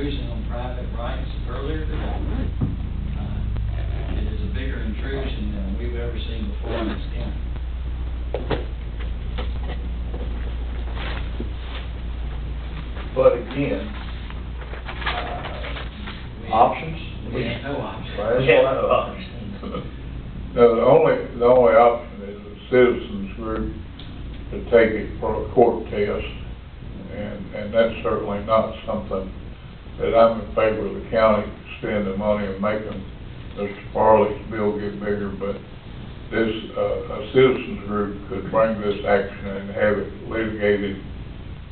intrusion on private rights earlier today. It is a bigger intrusion than we've ever seen before in this county. But again, options? We have no option. Well, We have no option. No, the only option is a citizens group to take it for a court test, and that's certainly not something that I'm in favor of the county spending money and making Mr. Farley's bill get bigger, but this, a citizens group could bring this action and have it litigated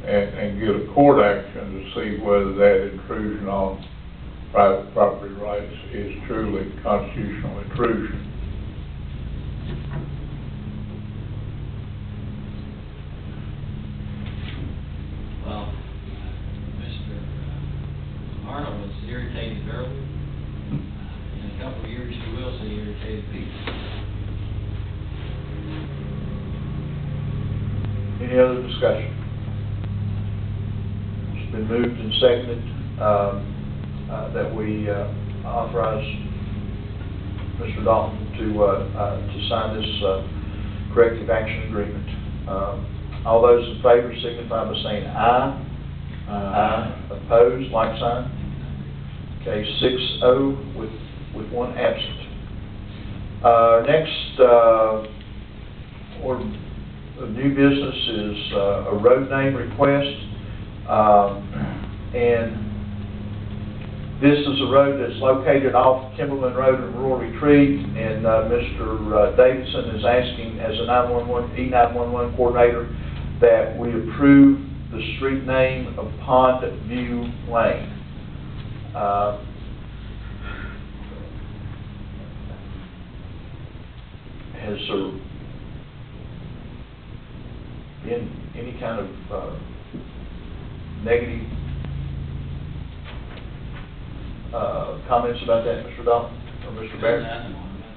and get a court action to see whether that intrusion on private property rights is truly constitutional intrusion. Well, Mr. Arnold was irritated earlier. In a couple of years, you will see irritated people. Any other discussion? It's been moved and seconded that we authorize Mr. Dalton to sign this corrective action agreement. All those in favor signify by saying aye. Aye. Opposed, like sign. Okay, 6-0 with one absent. Next new business is a road name request, and this is a road that's located off Timberland Road in Rural Retreat, and Mr. Davidson is asking, as a E911 coordinator, that we approve the street name of Pond View Lane. Has there been any kind of negative comments about that, Mr. Dalton or Mr. Barrett? I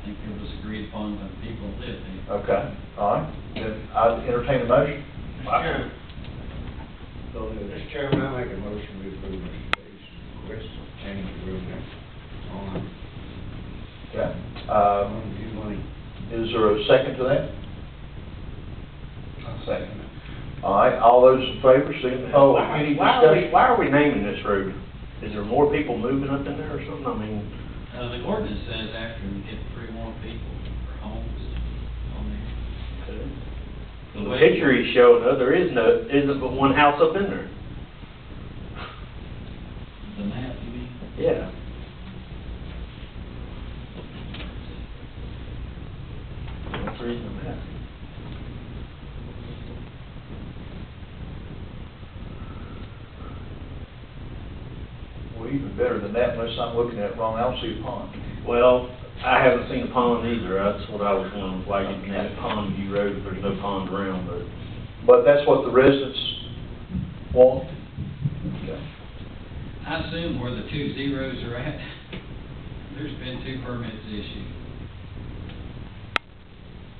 think it was agreed upon by the people that live there. Okay, all right. Then I'd entertain a motion. Mr. Chairman, I make a motion to approve Mr. Davis' request to change the road name on Okay. View Lane. Is there a second to that? I'll second it. All right, all those in favor, signify any discussion? Why are we naming this road? Is there more people moving up in there or something? I mean, The ordinance says after we get 3 more people for homes on there. the picture he's showing us, there isn't but one house up in there. The map, you mean? Yeah. That's the reason I'm asking. Well, even better than that, unless I'm looking at it wrong, I don't see a pond. Well, I haven't seen a pond either. That's what I was wondering, why you name it Pond View Road if there's no pond around, but. But that's what the residents want? Okay. I assume where the 2 zeros are at, there's been 2 permits issued.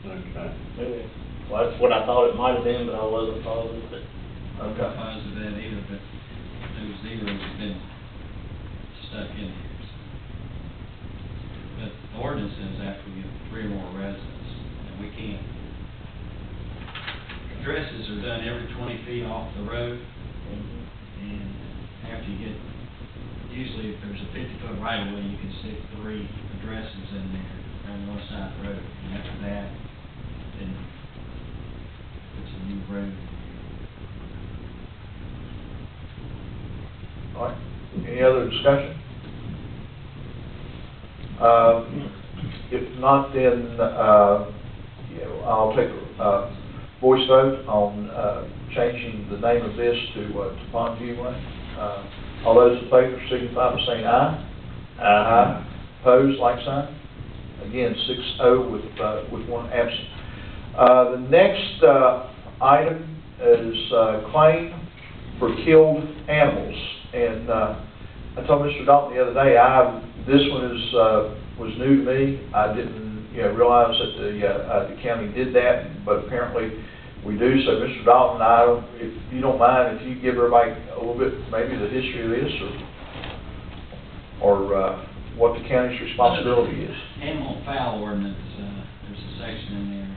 Okay. Well, that's what I thought it might have been, but I wasn't positive, but. I'm not positive of that either, but those zeros have been stuck in here. But the ordinance says after we get 3 more residents, and we can't. Addresses are done every 20 feet off the road, and after you get, usually if there's a 50-foot right-of-way, you can stick 3 addresses in there on the north side of the road, and after that, then it's a new road. All right, any other discussion? If not, then, I'll take a voice vote on changing the name of this to Pond View Lane. All those in favor signify by saying aye. Aye. Opposed, like sign. Again, 6-0 with one absent. The next item is claim for killed animals. And I told Mr. Dalton the other day, this one was new to me. I didn't realize that the county did that, but apparently we do. So, Mr. Dalton, if you don't mind, if you give everybody a little bit, maybe the history of this, or or what the county's responsibility is. Animal fowl ordinance, there's a section in there,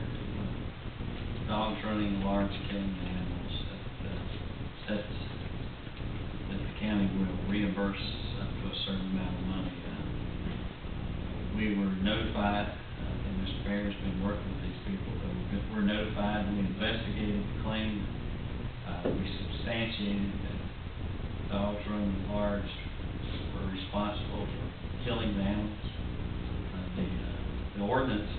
dogs running large killing animals, that says that the county will reimburse up to a certain amount of money. We were notified, and Mr. Bear's been working with these people, but we're notified, we investigated the claim, we substantiated that dogs running large were responsible for killing the animals. The ordinance is,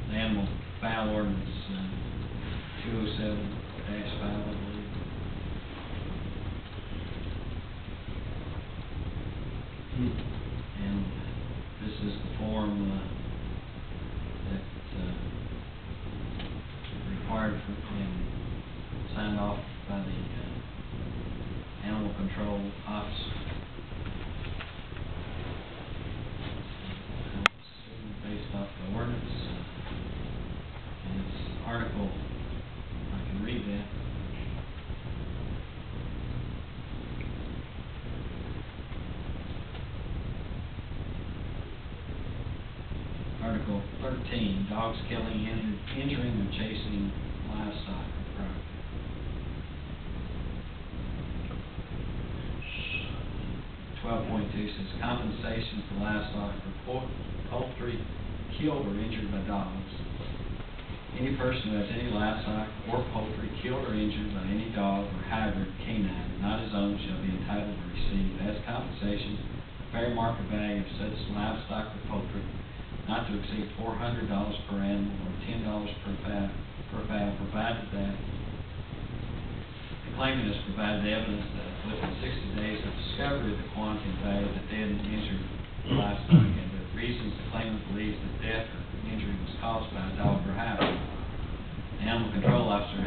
the animal fowl ordinance, 207-5, I believe. And this is the form that required for and signed off by the animal control officer. Based off the ordinance, and it's article, I can read that. Article 13, dogs killing, injuring, or chasing livestock or property. 12.2 says compensation for livestock for poultry killed or injured by dogs. Any person who has any livestock or poultry killed or injured by any dog or hybrid canine not his own shall be entitled to receive as compensation a fair market value of such livestock or poultry not to exceed $400 per animal or $10 per fowl, provided that the claimant has provided evidence that within 60 days of discovery of the quantity and value of the dead and injured livestock and the reasons the claimant believes that death or injury was caused by a dog or hybrid. The animal control officer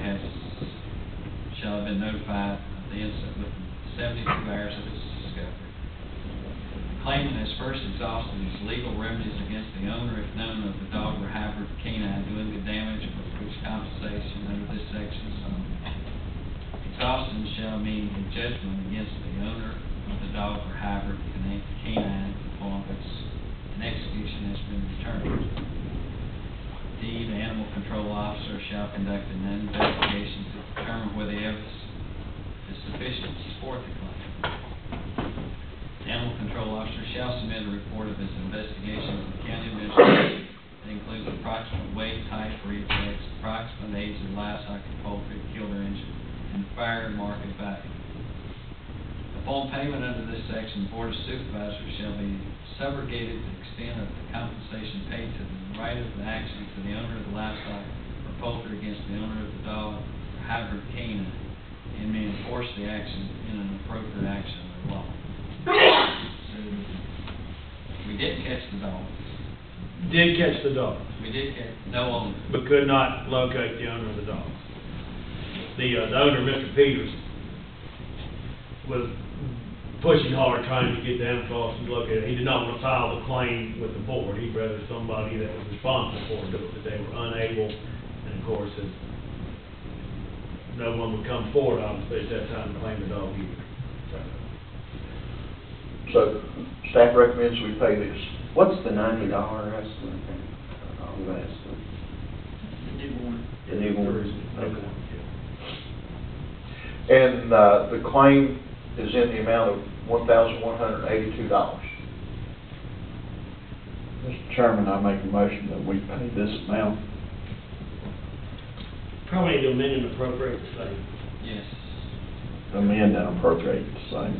shall have been notified of the incident within 72 hours of its discovery. The claimant has first exhausted his legal remedies against the owner if known of the dog or hybrid canine doing the damage for which compensation under this section is owed. Exhaustion shall mean a judgment against the owner of the dog or hybrid canine upon which an execution has been determined. D, the animal control officer shall conduct an investigation to determine whether the evidence is sufficient to support the claim. The animal control officer shall submit a report of his investigation to the county administrator that includes approximate weight, height, breed, sex, approximate age of livestock and poultry killed or injured, and fair market value. Upon payment under this section, the Board of Supervisors shall be subrogated to the extent of the compensation paid to the right of the action to the owner of the livestock or poultry against the owner of the dog or hybrid canine, and may enforce the action in an appropriate action of the law. So, we did catch the dog. Did catch the dog, We did catch, no owner. but could not locate the owner of the dog. The owner, Mr. Peters, was pushing hard trying to get the animal officers located. He did not want to file the claim with the board. He'd rather somebody that was responsible for it do it, but they were unable. And of course, if no one would come forward, obviously, at that time to claim the dog either. So, staff recommends we pay this. What's the $90 estimate? The estimate. The newborn. Okay. And the claim is in the amount of $1,182. Mr. Chairman, I make a motion that we pay this amount. Probably need to amend and appropriate the same. Yes. Amend and appropriate the same.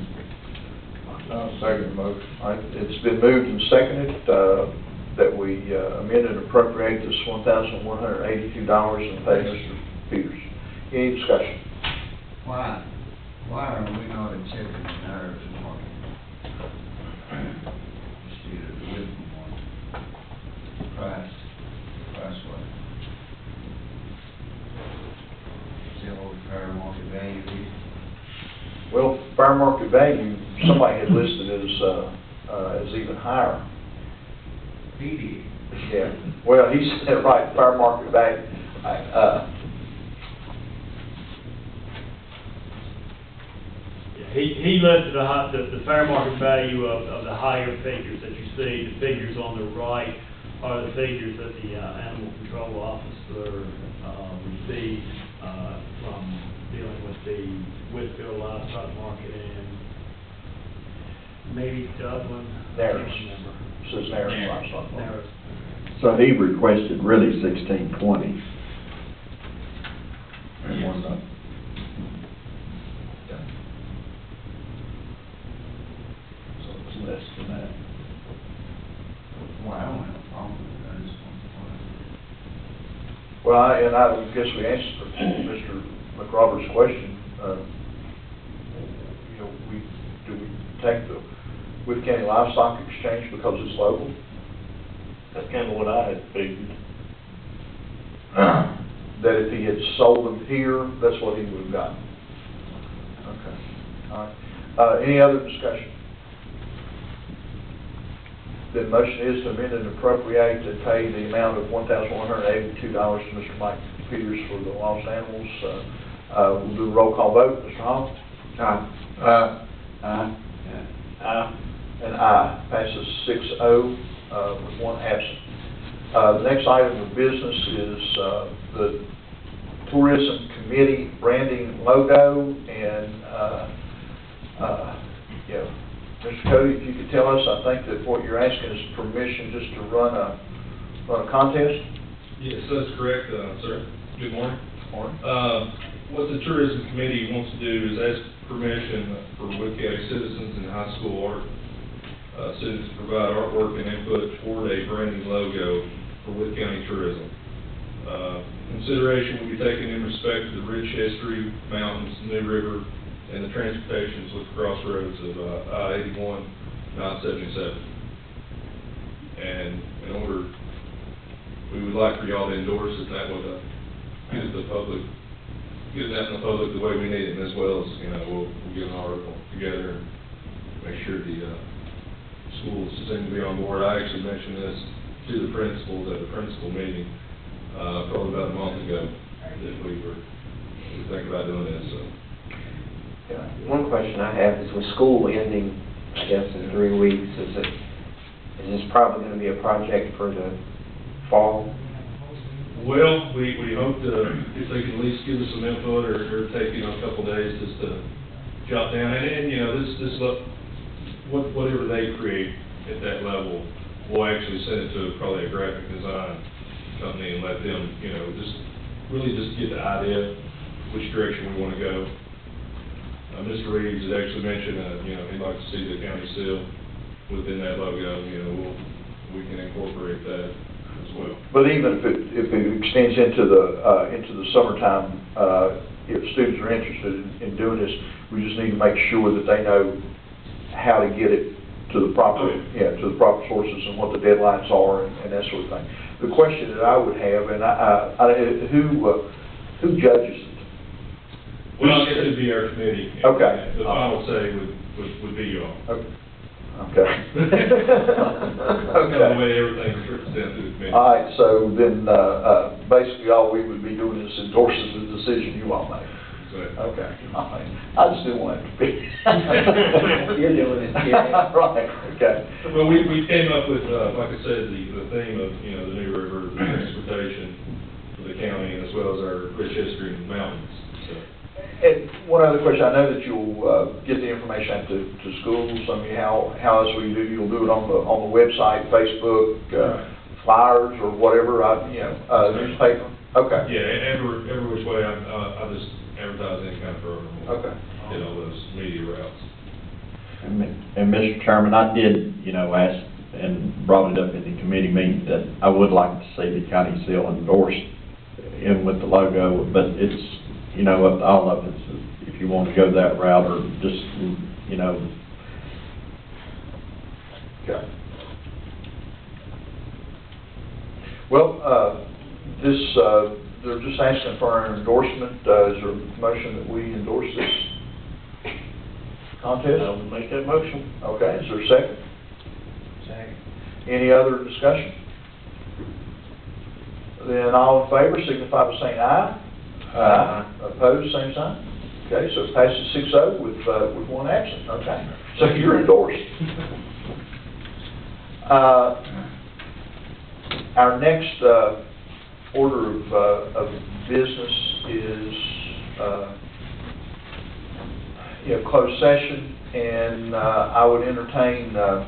I'll second the motion. All right, it's been moved and seconded that we amend and appropriate this $1,182 and pay Mr. Peters. Any discussion? Why are we not accepting the narrative market? Instead of the Whitman one? Price what? Is that what fair market value is? Well, fair market value, somebody had listed as even higher. He did. Yeah, well, he said, right, fair market value. He listed the fair market value of the higher figures that you see. The figures on the right are the figures that the animal control officer received from dealing with the Whitfield livestock market and maybe Dublin. Narrows. I can't remember. Says Narrows Livestock. Narrows. So he requested really 1620. And Yes. one, so it's less than that. Well, I don't have a problem with that, I just want Well, I guess we answered Mr. McRoberts' question. You know, do we take the Wood County Livestock Exchange because it's local? That's kind of what I had figured. That if he had sold them here, that's what he would have gotten. Okay, all right. Any other discussion? The motion is to amend and appropriate to pay the amount of $1,182 to Mr. Mike Peters for the lost animals. We'll do a roll call vote. Mr. Hall? Aye. Aye. I And aye. Passes 6-0 with one absent. The next item of business is the Tourism Committee branding logo, and, yeah, Mr. Cody, if you could tell us, I think that what you're asking is permission just to run a contest? Yes, that's correct, sir. Good morning. Morning. What the Tourism Committee wants to do is ask permission for Wood County citizens and high school art students to provide artwork and input toward a branding logo for Wood County tourism. Consideration will be taken in respect to the rich history, mountains, New River, and the transportations with crossroads of I-81, 977. And in order, we would like for y'all to endorse it, that would get it to the public, get it out in the public the way we need it, and as well as, you know, we'll get an article together and make sure the schools seem to be on board. I actually mentioned this to the principals at the principal meeting, probably about a month ago, that we thinking about doing this, so. One question I have is with school ending, I guess, in 3 weeks, is this probably going to be a project for the fall? Well, we hope to, if they can at least give us some input or take, you know, a couple days just to jot down, and you know, whatever they create at that level, we'll actually send it to probably a graphic design company and let them, you know, really just get the idea which direction we want to go. Mr. Reeves had actually mentioned, you know, he'd like to see the county seal within that logo. You know, we can incorporate that as well. But even if it extends into the summertime, if students are interested in doing this, we just need to make sure that they know how to get it to the proper, to the proper sources and what the deadlines are and that sort of thing. The question that I would have, and who judges it? Well, I guess it'd be our committee. Okay. The final say would be y'all. Okay. That's kind of the way everything's sent to the committee. All right, so then, basically all we would be doing is endorsing the decision you all make. Exactly. Okay, all right. I just didn't want it to be. You're doing it, Jerry. Right, okay. Well, we came up with, like I said, the theme of, you know, the New River, the transportation for the county, as well as our rich history in the mountains, so. And one other question, I know that you'll get the information out to schools. I mean, how else will you do? You'll do it on the website, Facebook, flyers, or whatever. Newspaper. Okay. Yeah, every which way I just advertise any kind of program. Okay. Did all those media routes. And Mr. Chairman, I did, you know, ask and brought it up in the committee meeting that I would like to see the county seal endorsed in with the logo, but it's, you know, up to all of us if you want to go that route or just, you know. Okay. Well, they're just asking for an endorsement. Is there a motion that we endorse this contest? will make that motion. Okay, is there a second? Second. Any other discussion? Then all in favor signify by saying aye. Aye. Opposed, same sign. Okay, so it passes 6-0 with one absent, okay. So you're endorsed. Our next order of business is, closed session, and I would entertain a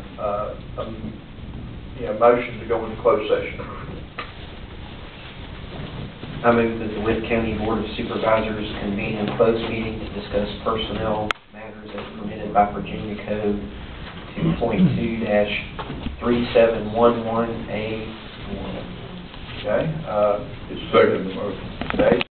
motion to go into closed session. I move that the Wood County Board of Supervisors convene a closed meeting to discuss personnel matters as permitted by Virginia Code 2.2-3711A1. Okay? Second motion. Okay.